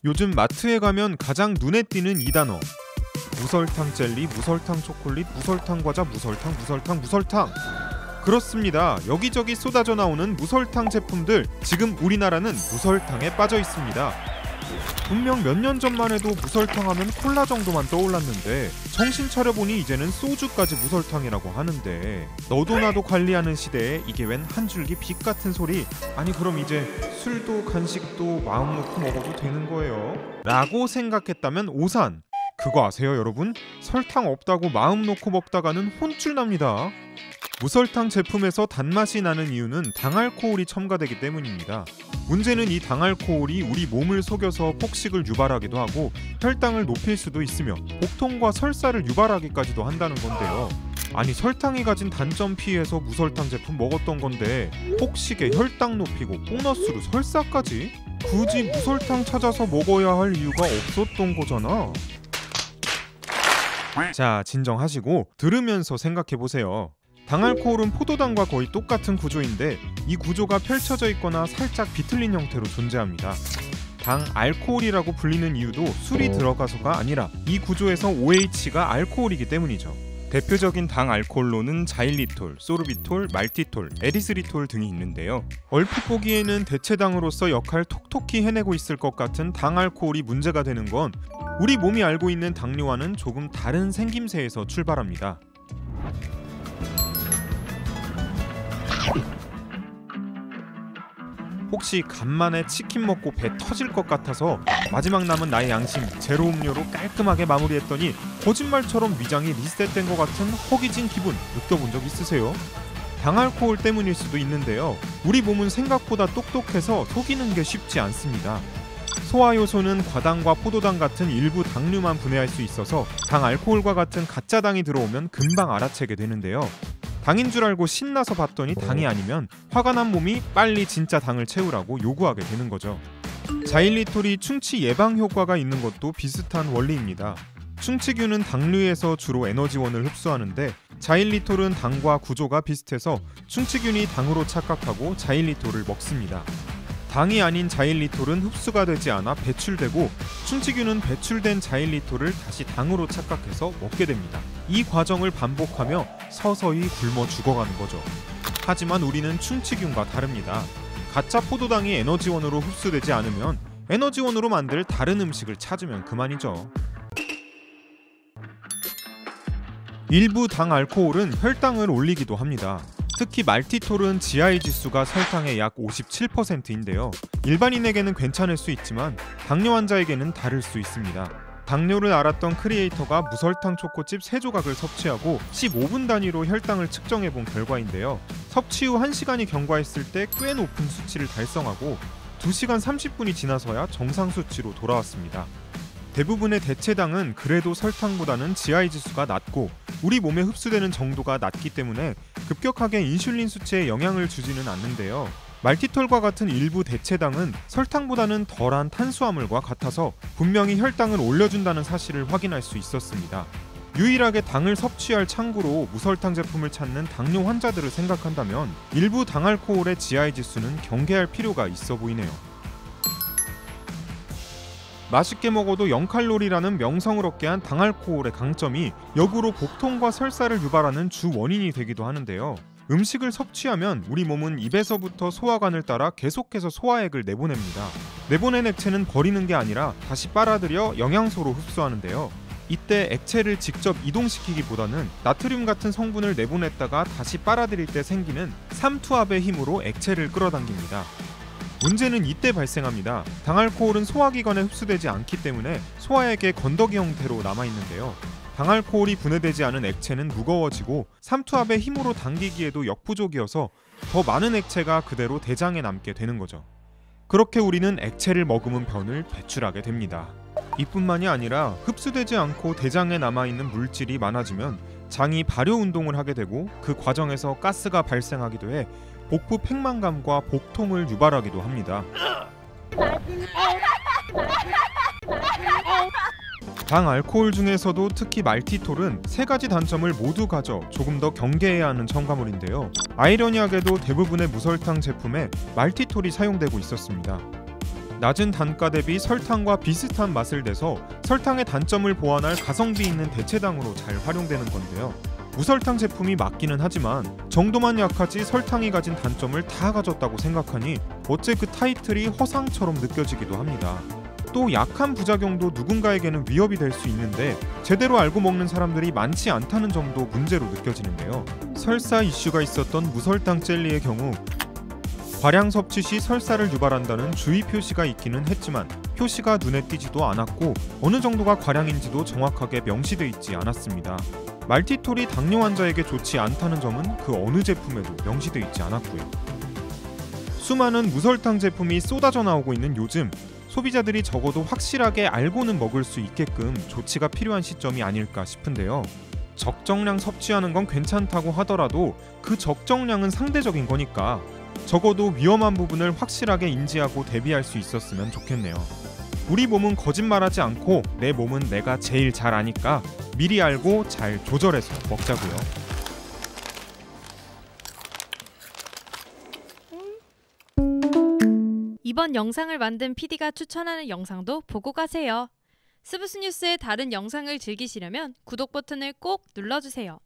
요즘 마트에 가면 가장 눈에 띄는 이 단어. 무설탕 젤리, 무설탕 초콜릿, 무설탕 과자, 무설탕, 무설탕, 무설탕. 그렇습니다. 여기저기 쏟아져 나오는 무설탕 제품들, 지금 우리나라는 무설탕에 빠져 있습니다. 분명 몇 년 전만 해도 무설탕 하면 콜라 정도만 떠올랐는데 정신 차려보니 이제는 소주까지 무설탕이라고 하는데, 너도 나도 관리하는 시대에 이게 웬 한 줄기 빛 같은 소리. 아니 그럼 이제 술도 간식도 마음 놓고 먹어도 되는 거예요? 라고 생각했다면 오산. 그거 아세요 여러분? 설탕 없다고 마음 놓고 먹다가는 혼쭐 납니다. 무설탕 제품에서 단맛이 나는 이유는 당알코올이 첨가되기 때문입니다. 문제는 이 당알코올이 우리 몸을 속여서 폭식을 유발하기도 하고 혈당을 높일 수도 있으며 복통과 설사를 유발하기까지도 한다는 건데요. 아니 설탕이 가진 단점 피해서 무설탕 제품 먹었던 건데 폭식에 혈당 높이고 보너스로 설사까지? 굳이 무설탕 찾아서 먹어야 할 이유가 없었던 거잖아. 자, 진정하시고 들으면서 생각해보세요. 당알코올은 포도당과 거의 똑같은 구조인데 이 구조가 펼쳐져 있거나 살짝 비틀린 형태로 존재합니다. 당알코올이라고 불리는 이유도 술이 들어가서가 아니라 이 구조에서 OH가 알코올이기 때문이죠. 대표적인 당알코올로는 자일리톨, 소르비톨, 말티톨, 에리스리톨 등이 있는데요. 얼핏 보기에는 대체당으로서 역할 톡톡히 해내고 있을 것 같은 당알코올이 문제가 되는 건 우리 몸이 알고 있는 당뇨와는 조금 다른 생김새에서 출발합니다. 혹시 간만에 치킨 먹고 배 터질 것 같아서 마지막 남은 나의 양심 제로 음료로 깔끔하게 마무리했더니 거짓말처럼 위장이 리셋된 것 같은 허기진 기분 느껴본 적 있으세요? 당알코올 때문일 수도 있는데요. 우리 몸은 생각보다 똑똑해서 속이는 게 쉽지 않습니다. 소화효소는 과당과 포도당 같은 일부 당류만 분해할 수 있어서 당알코올과 같은 가짜 당이 들어오면 금방 알아채게 되는데요. 당인 줄 알고 신나서 봤더니 당이 아니면 화가 난 몸이 빨리 진짜 당을 채우라고 요구하게 되는 거죠. 자일리톨이 충치 예방 효과가 있는 것도 비슷한 원리입니다. 충치균은 당류에서 주로 에너지원을 흡수하는데 자일리톨은 당과 구조가 비슷해서 충치균이 당으로 착각하고 자일리톨을 먹습니다. 당이 아닌 자일리톨은 흡수가 되지 않아 배출되고 충치균은 배출된 자일리톨을 다시 당으로 착각해서 먹게 됩니다. 이 과정을 반복하며 서서히 굶어 죽어가는 거죠. 하지만 우리는 충치균과 다릅니다. 가짜 포도당이 에너지원으로 흡수되지 않으면 에너지원으로 만들 다른 음식을 찾으면 그만이죠. 일부 당알코올은 혈당을 올리기도 합니다. 특히 말티톨은 GI 지수가 설탕의 약 57%인데요. 일반인에게는 괜찮을 수 있지만 당뇨 환자에게는 다를 수 있습니다. 당뇨를 앓았던 크리에이터가 무설탕 초코칩 3조각을 섭취하고 15분 단위로 혈당을 측정해본 결과인데요. 섭취 후 1시간이 경과했을 때 꽤 높은 수치를 달성하고 2시간 30분이 지나서야 정상 수치로 돌아왔습니다. 대부분의 대체당은 그래도 설탕보다는 GI 지수가 낮고 우리 몸에 흡수되는 정도가 낮기 때문에 급격하게 인슐린 수치에 영향을 주지는 않는데요. 말티톨과 같은 일부 대체당은 설탕보다는 덜한 탄수화물과 같아서 분명히 혈당을 올려준다는 사실을 확인할 수 있었습니다. 유일하게 당을 섭취할 창구로 무설탕 제품을 찾는 당뇨 환자들을 생각한다면 일부 당알코올의 GI 지수는 경계할 필요가 있어 보이네요. 맛있게 먹어도 0칼로리라는 명성을 얻게 한 당알코올의 강점이 역으로 복통과 설사를 유발하는 주 원인이 되기도 하는데요. 음식을 섭취하면 우리 몸은 입에서부터 소화관을 따라 계속해서 소화액을 내보냅니다. 내보낸 액체는 버리는 게 아니라 다시 빨아들여 영양소로 흡수하는데요. 이때 액체를 직접 이동시키기보다는 나트륨 같은 성분을 내보냈다가 다시 빨아들일 때 생기는 삼투압의 힘으로 액체를 끌어당깁니다. 문제는 이때 발생합니다. 당알코올은 소화기관에 흡수되지 않기 때문에 소화액의 건더기 형태로 남아있는데요. 당알코올이 분해되지 않은 액체는 무거워지고 삼투압의 힘으로 당기기에도 역부족이어서 더 많은 액체가 그대로 대장에 남게 되는 거죠. 그렇게 우리는 액체를 머금은 변을 배출하게 됩니다. 이뿐만이 아니라 흡수되지 않고 대장에 남아있는 물질이 많아지면 장이 발효 운동을 하게 되고 그 과정에서 가스가 발생하기도 해 복부 팽만감과 복통을 유발하기도 합니다. 당알코올 중에서도 특히 말티톨은 3가지 단점을 모두 가져 조금 더 경계해야 하는 첨가물인데요. 아이러니하게도 대부분의 무설탕 제품에 말티톨이 사용되고 있었습니다. 낮은 단가 대비 설탕과 비슷한 맛을 내서 설탕의 단점을 보완할 가성비 있는 대체당으로 잘 활용되는 건데요. 무설탕 제품이 맞기는 하지만 정도만 약하지 설탕이 가진 단점을 다 가졌다고 생각하니 어째 그 타이틀이 허상처럼 느껴지기도 합니다. 또 약한 부작용도 누군가에게는 위협이 될 수 있는데 제대로 알고 먹는 사람들이 많지 않다는 점도 문제로 느껴지는데요. 설사 이슈가 있었던 무설탕 젤리의 경우 과량 섭취 시 설사를 유발한다는 주의 표시가 있기는 했지만 표시가 눈에 띄지도 않았고 어느 정도가 과량인지도 정확하게 명시돼 있지 않았습니다. 말티톨이 당뇨 환자에게 좋지 않다는 점은 그 어느 제품에도 명시돼 있지 않았고요. 수많은 무설탕 제품이 쏟아져 나오고 있는 요즘, 소비자들이 적어도 확실하게 알고는 먹을 수 있게끔 조치가 필요한 시점이 아닐까 싶은데요. 적정량 섭취하는 건 괜찮다고 하더라도 그 적정량은 상대적인 거니까 적어도 위험한 부분을 확실하게 인지하고 대비할 수 있었으면 좋겠네요. 우리 몸은 거짓말하지 않고 내 몸은 내가 제일 잘 아니까 미리 알고 잘 조절해서 먹자고요. 이번 영상을 만든 PD가 추천하는 영상도 보고 가세요. 스브스 뉴스의 다른 영상을 즐기시려면 구독 버튼을 꼭 눌러주세요.